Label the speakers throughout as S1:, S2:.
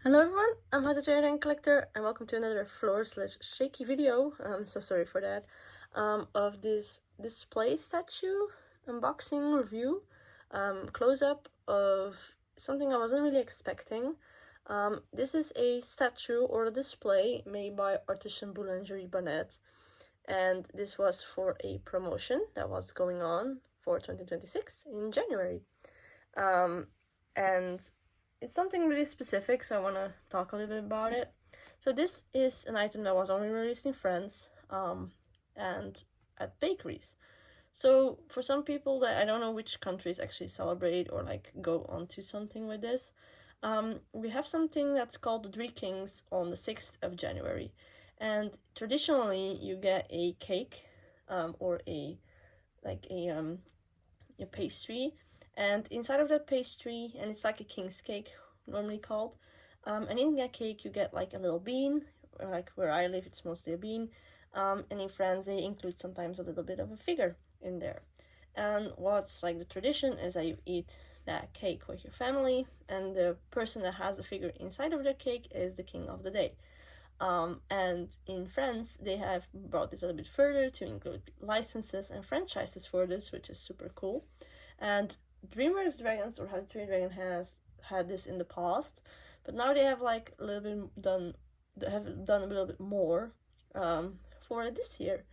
S1: Hello everyone, I'm HTTYD collector and welcome to another floor/shaky video, so sorry for that, of this display statue unboxing review, close-up of something I wasn't really expecting. This is a statue or a display made by Artisan Boulanger Banette, and this was for a promotion that was going on for 2026 in January. And it's something really specific, so I want to talk a little bit about it. So this is an item that was only released in France and at bakeries. So for some people that I don't know which countries actually celebrate or like go onto something with this, we have something that's called the Three Kings on the 6th of January. And traditionally you get a cake or a pastry, and inside of that pastry, and it's like a king's cake normally called, and in that cake you get like a little bean, or like where I live it's mostly a bean, and in France they include sometimes a little bit of a figure in there. And what's like the tradition is that you eat that cake with your family, and the person that has the figure inside of their cake is the king of the day. And in France they have brought this a little bit further to include licenses and franchises for this, which is super cool. And Dreamworks Dragons, or How to Train Your Dragon, has had this in the past, but now they have like a little bit done a little bit more for it this year.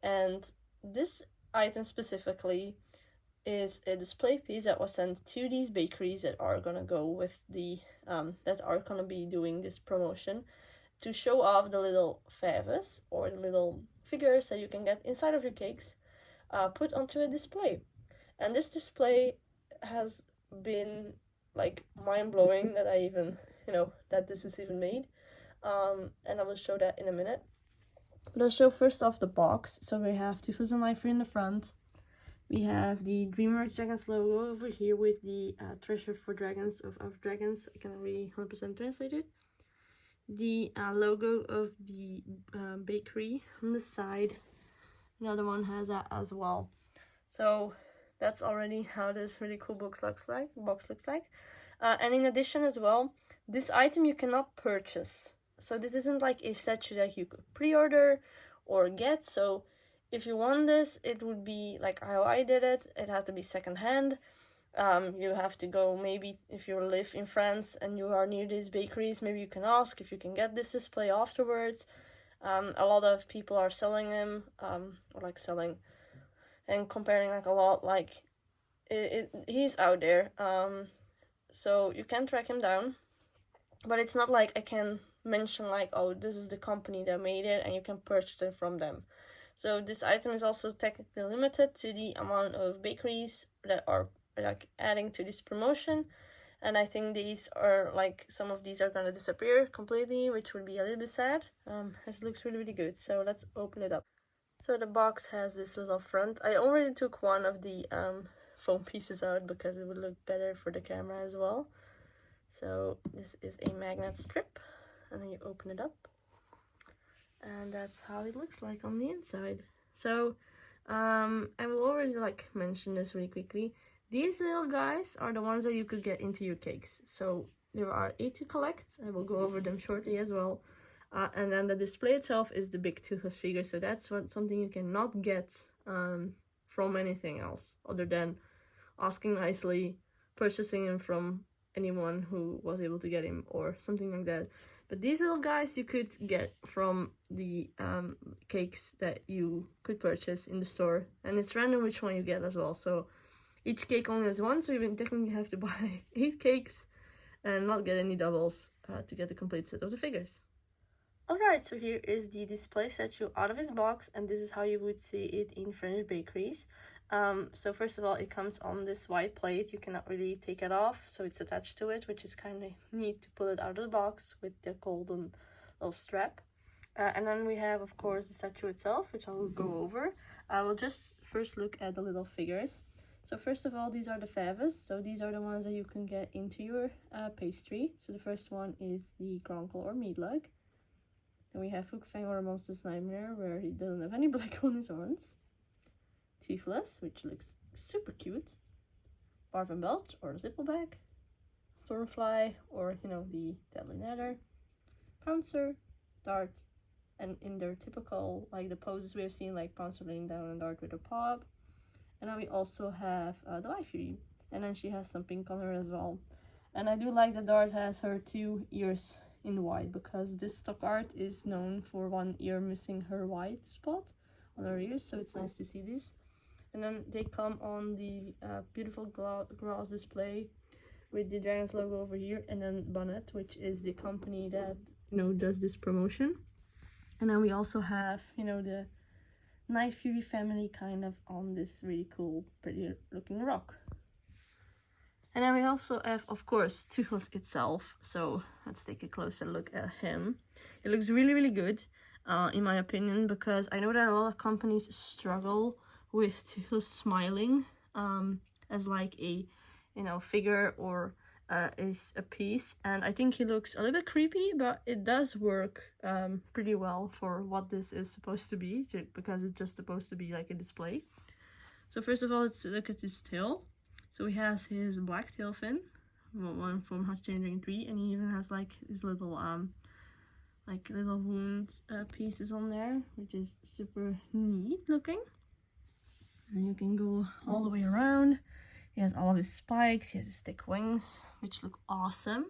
S1: And this item specifically is a display piece that was sent to these bakeries that are gonna go with the that are gonna be doing this promotion, to show off the little Fèves, or the little figures that you can get inside of your cakes, put onto a display. And this display has been like mind-blowing that I even, that this is even made. And I will show that in a minute. But I'll show first off the box. So we have Toothless Display in the front. We have the Dreamworks Dragons logo over here with the Treasure for Dragons of Dragons. I cannot really 100% translate it. The logo of the bakery on the side. Another one has that as well. So that's already how this really cool box looks like. And in addition as well, this item you cannot purchase. So this isn't like a statue that you could pre-order or get. So if you want this, it would be like how I did it. It had to be secondhand. You have to go, maybe if you live in France and you are near these bakeries, maybe you can ask if you can get this display afterwards. A lot of people are selling them, or like selling and comparing like a lot, like he's out there. So you can track him down, but it's not like I can mention like, oh, this is the company that made it and you can purchase it from them. So this item is also technically limited to the amount of bakeries that are like adding to this promotion, and I think these are like, some of these are gonna disappear completely, which would be a little bit sad, as it looks really good. So let's open it up. So the box has this little front. I already took one of the foam pieces out because it would look better for the camera as well. So this is a magnet strip, and then you open it up, and that's how it looks like on the inside. So I will already like mention this really quickly. These little guys are the ones that you could get into your cakes. So there are 8 to collect. I will go over them shortly as well. And then the display itself is the big toothless figure. So that's something you cannot get from anything else other than asking nicely, purchasing him from anyone who was able to get him or something like that. But these little guys you could get from the cakes that you could purchase in the store, and it's random which one you get as well. So each cake only has one, so you technically have to buy 8 cakes and not get any doubles to get the complete set of the figures. Alright, so here is the display statue out of its box, and this is how you would see it in French bakeries. So first of all, it comes on this white plate. You cannot really take it off, so it's attached to it, which is kind of neat to pull it out of the box with the golden little strap. And then we have, of course, the statue itself, which I will go over. I will just first look at the little figures. So first of all, these are the Fèves. So these are the ones that you can get into your pastry. So the first one is the Gronkle or meat lug. Then we have Hookfang or Monster's Nightmare, where he doesn't have any black on his horns. Toothless, which looks super cute. Barf and Belch or Zippleback. Stormfly, or you know, the Deadly Nether, Pouncer, Dart, and in their typical, like the poses we have seen, like Pouncer laying down and Dart with a pop. And then we also have the Life Fury, and then she has some pink on her as well. And I do like that Dart has her 2 ears in white, because this stock art is known for one ear missing her white spot on her ears, so it's nice to see this. And then they come on the beautiful glass display with the Dragon's logo over here, and then Banette, which is the company that, you know, does this promotion. And then we also have, you know, the Night Fury family kind of on this really cool, pretty looking rock. And then we also have, of course, Toothless itself. So let's take a closer look at him. It looks really, really good, in my opinion, because I know that a lot of companies struggle with Toothless smiling as like a, you know, figure or is a piece. And I think he looks a little bit creepy, but it does work pretty well for what this is supposed to be, because it's just supposed to be like a display. So first of all, let's look at his tail. So he has his black tail fin, one from HTTYD, and he even has like these little little wound pieces on there, which is super neat looking. And you can go all the way around. He has all of his spikes, he has his thick wings, which look awesome.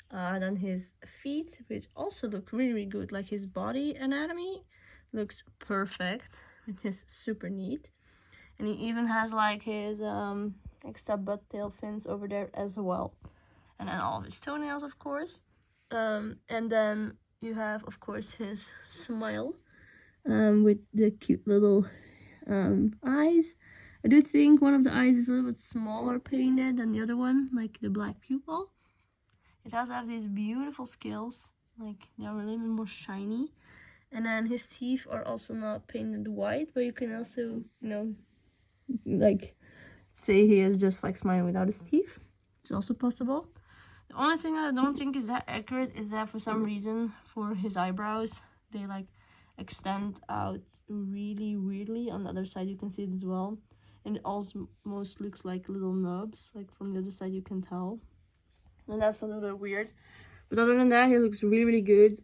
S1: Then his feet, which also look really, really good. Like his body anatomy looks perfect, which is super neat. And he even has like his extra butt tail fins over there as well. And then all of his toenails, of course. And then you have, of course, his smile with the cute little eyes. I do think one of the eyes is a little bit smaller painted than the other one, like the black pupil. It does have these beautiful scales, like they're a little bit more shiny. And then his teeth are also not painted white, but you can also, you know, like say he is just like smiling without his teeth. It's also possible. The only thing I don't think is that accurate is that for some reason for his eyebrows, they like extend out really weirdly. On the other side you can see it as well, and it almost looks like little nubs, like from the other side you can tell, and that's a little bit weird. But other than that, he looks really, really good,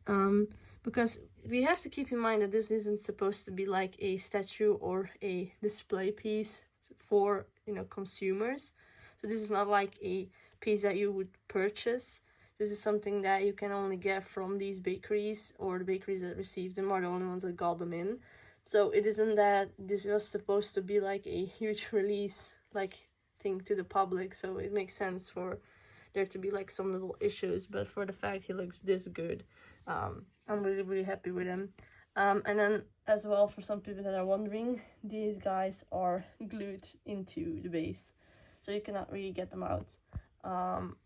S1: because we have to keep in mind that this isn't supposed to be like a statue or a display piece for, you know, consumers. So this is not like a piece that you would purchase. This is something that you can only get from these bakeries, or the bakeries that received them are the only ones that got them in. So it isn't that this was supposed to be like a huge release like thing to the public, so it makes sense for there to be like some little issues. But for the fact he looks this good, I'm really, really happy with him. And then as well, for some people that are wondering, these guys are glued into the base, so you cannot really get them out.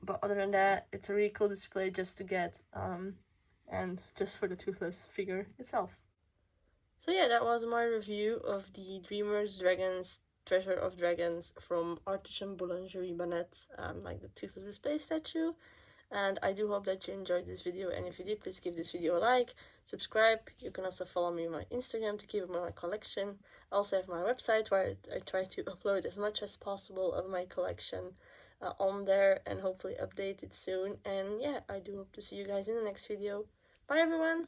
S1: But other than that, it's a really cool display just to get, and just for the Toothless figure itself. So yeah, that was my review of the Dreamworks Dragons Treasure of Dragons from Artisan Boulanger Banette, like the Toothless Display statue. And I do hope that you enjoyed this video, and if you did, please give this video a like, subscribe. You can also follow me on my Instagram to keep up with my collection. I also have my website where I try to upload as much as possible of my collection on there, and hopefully update it soon. And yeah, I do hope to see you guys in the next video. Bye everyone!